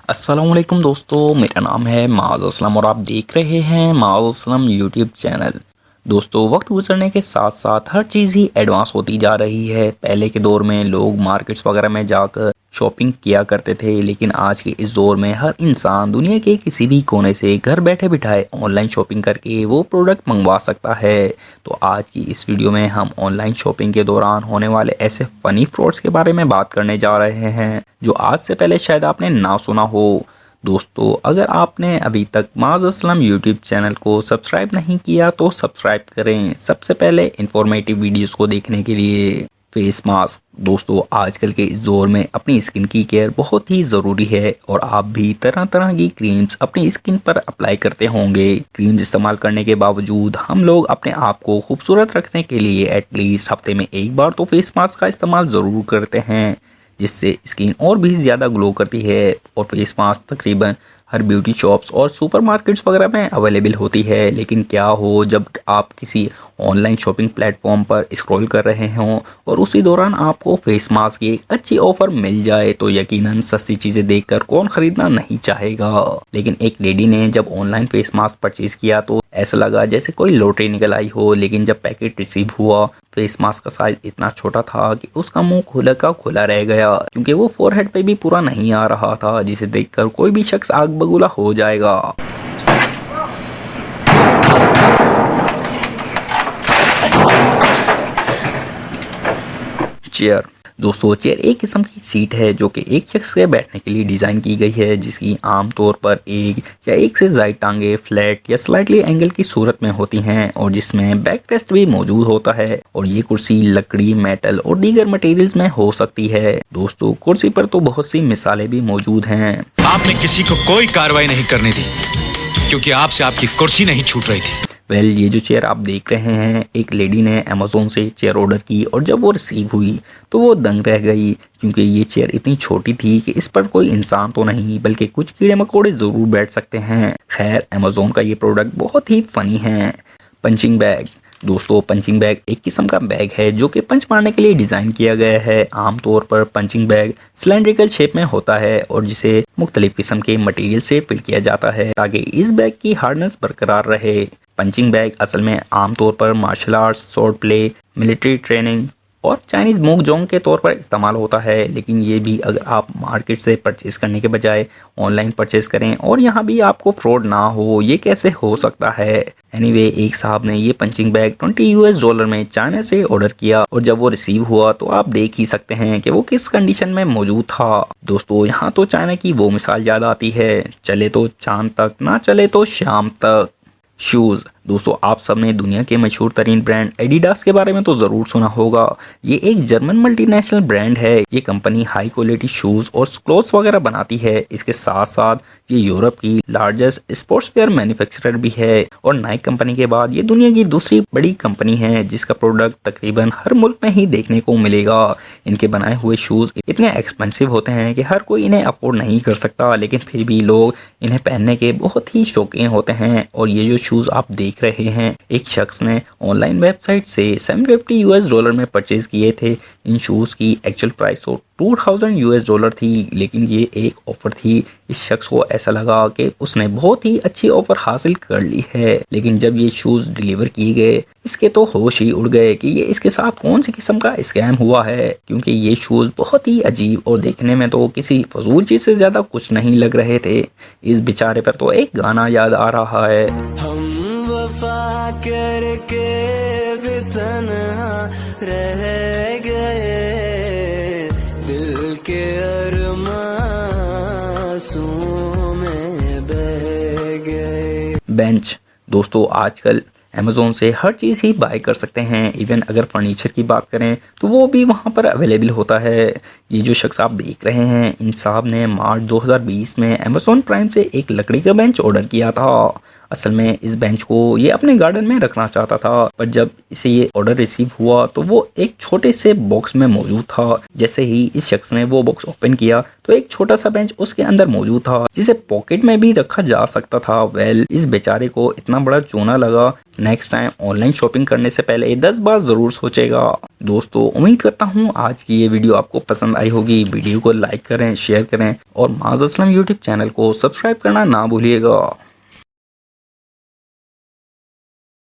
अस्सलामुअलैकुम दोस्तों, मेरा नाम है माज़ असलम और आप देख रहे हैं माज़ असलम यूट्यूब चैनल। दोस्तों, वक्त गुजरने के साथ साथ हर चीज़ ही एडवांस होती जा रही है। पहले के दौर में लोग मार्केट्स वगैरह में जाकर शॉपिंग किया करते थे, लेकिन आज के इस दौर में हर इंसान दुनिया के किसी भी कोने से घर बैठे बिठाए ऑनलाइन शॉपिंग करके वो प्रोडक्ट मंगवा सकता है। तो आज की इस वीडियो में हम ऑनलाइन शॉपिंग के दौरान होने वाले ऐसे फ़नी फ्रॉड्स के बारे में बात करने जा रहे हैं जो आज से पहले शायद आपने ना सुना हो। दोस्तों, अगर आपने अभी तक माज़ असलम यूट्यूब चैनल को सब्सक्राइब नहीं किया तो सब्सक्राइब करें सबसे पहले इंफॉर्मेटिव वीडियोस को देखने के लिए। फेस मास्क दोस्तों, आजकल के इस दौर में अपनी स्किन की केयर बहुत ही ज़रूरी है और आप भी तरह तरह की क्रीम्स अपनी स्किन पर अप्लाई करते होंगे। क्रीम्स इस्तेमाल करने के बावजूद हम लोग अपने आप को खूबसूरत रखने के लिए एटलीस्ट हफ्ते में एक बार तो फेस मास्क का इस्तेमाल ज़रूर करते हैं, जिससे स्किन और भी ज़्यादा ग्लो करती है। और फेस मास्क तकरीबन हर ब्यूटी शॉप्स और सुपरमार्केट्स वगैरह में अवेलेबल होती है। लेकिन क्या हो जब आप किसी ऑनलाइन शॉपिंग प्लेटफॉर्म पर स्क्रॉल कर रहे हों और उसी दौरान आपको फेस मास्क की एक अच्छी ऑफर मिल जाए तो यकीनन सस्ती चीज़ें देखकर कौन ख़रीदना नहीं चाहेगा। लेकिन एक लेडी ने जब ऑनलाइन फेस मास्क परचेज़ किया तो ऐसा लगा जैसे कोई लॉटरी निकल आई हो। लेकिन जब पैकेट रिसीव हुआ, फेस मास्क का साइज इतना छोटा था कि उसका मुंह खुला का खुला रह गया, क्योंकि वो फोरहेड पे भी पूरा नहीं आ रहा था, जिसे देखकर कोई भी शख्स आग बगूला हो जाएगा। चेयर दोस्तों, चेयर एक किस्म की सीट है जो कि एक शख्स के बैठने के लिए डिज़ाइन की गई है, जिसकी आमतौर पर एक या एक से ज़ायद टांगे फ्लैट या स्लाइटली एंगल की सूरत में होती हैं और जिसमें बैक रेस्ट भी मौजूद होता है। और ये कुर्सी लकड़ी, मेटल और दीगर मटेरियल्स में हो सकती है। दोस्तों, कुर्सी पर तो बहुत सी मिसालें भी मौजूद हैं। आपने किसी को कोई कार्रवाई नहीं करने दी क्योंकि आपसे आपकी कुर्सी नहीं छूट रही थी। ये जो चेयर आप देख रहे हैं, एक लेडी ने अमेज़ोन से चेयर ऑर्डर की और जब वो रिसीव हुई तो वो दंग रह गई, क्योंकि ये चेयर इतनी छोटी थी कि इस पर कोई इंसान तो नहीं बल्कि कुछ कीड़े मकोड़े ज़रूर बैठ सकते हैं। खैर, अमेज़ोन का ये प्रोडक्ट बहुत ही फ़नी है। पंचिंग बैग दोस्तों, पंचिंग बैग एक किस्म का बैग है जो कि पंच मारने के लिए डिज़ाइन किया गया है। आमतौर पर पंचिंग बैग सिलेंड्रिकल शेप में होता है और जिसे मुख्तलिफ किस्म के मटेरियल से फिल किया जाता है ताकि इस बैग की हार्डनेस बरकरार रहे। पंचिंग बैग असल में आमतौर पर martial arts, sword play, military training और चाइनीज़ मोक जोंग के तौर पर इस्तेमाल होता है। लेकिन ये भी अगर आप मार्केट से परचेज़ करने के बजाय ऑनलाइन परचेज़ करें और यहाँ भी आपको फ्रॉड ना हो, ये कैसे हो सकता है। एनीवे, एक साहब ने ये पंचिंग बैग $20 में चाइना से ऑर्डर किया और जब वो रिसीव हुआ तो आप देख ही सकते हैं कि वो किस कंडीशन में मौजूद था। दोस्तों, यहाँ तो चाइना की वो मिसाल याद आती है, चले तो चांद तक, ना चले तो शाम तक। शूज़ दोस्तों, आप सब ने दुनिया के मशहूर तरीन ब्रांड एडिडास के बारे में तो ज़रूर सुना होगा। ये एक जर्मन मल्टीनेशनल ब्रांड है। ये कंपनी हाई क्वालिटी शूज़ और क्लोथ्स वगैरह बनाती है। इसके साथ साथ ये यूरोप की लार्जेस्ट स्पोर्ट्स वेयर मैन्युफैक्चरर भी है और नाइक कंपनी के बाद ये दुनिया की दूसरी बड़ी कंपनी है जिसका प्रोडक्ट तकरीबन हर मुल्क में ही देखने को मिलेगा। इनके बनाए हुए शूज़ इतने एक्सपेंसिव होते हैं कि हर कोई इन्हें अफोर्ड नहीं कर सकता, लेकिन फिर भी लोग इन्हें पहनने के बहुत ही शौकीन होते हैं। और ये जो शूज़ आप देख रहे हैं, एक शख्स ने ऑनलाइन वेबसाइट से $750 में परचेज किए थे। इन शूज़ की एक्चुअल प्राइस तो $2000 थी, लेकिन ये एक ऑफ़र थी। इस शख्स को ऐसा लगा कि उसने बहुत ही अच्छी ऑफ़र हासिल कर ली है। लेकिन जब ये शूज़ डिलीवर किए गए, इसके तो होश ही उड़ गए कि ये इसके साथ कौन सी किस्म का स्कैम हुआ है, क्योंकि ये शूज़ बहुत ही अजीब और देखने में तो किसी फजूल चीज़ से ज़्यादा कुछ नहीं लग रहे थे। इस बेचारे पर तो एक गाना याद आ रहा है, हम वफा करके भी तन्हा रह गए, दिल के अरमां आंसुओं में बह गए। बेंच दोस्तों, आजकल अमेज़ोन से हर चीज़ ही बाय कर सकते हैं। इवन अगर फर्नीचर की बात करें तो वो भी वहाँ पर अवेलेबल होता है। ये जो शख्स आप देख रहे हैं, इन साहब ने मार्च 2020 में अमेज़ोन प्राइम से एक लकड़ी का बेंच ऑर्डर किया था। असल में इस बेंच को ये अपने गार्डन में रखना चाहता था, पर जब इसे ये ऑर्डर रिसीव हुआ तो वो एक छोटे से बॉक्स में मौजूद था। जैसे ही इस शख्स ने वो बॉक्स ओपन किया तो एक छोटा सा बेंच उसके अंदर मौजूद था जिसे पॉकेट में भी रखा जा सकता था। वेल, इस बेचारे को इतना बड़ा चूना लगा। नेक्स्ट टाइम ऑनलाइन शॉपिंग करने से पहले 10 बार जरूर सोचेगा। दोस्तों, उम्मीद करता हूँ आज की ये वीडियो आपको पसंद आई होगी। वीडियो को लाइक करें, शेयर करें और माज़ असलम यूट्यूब चैनल को सब्सक्राइब करना ना भूलिएगा।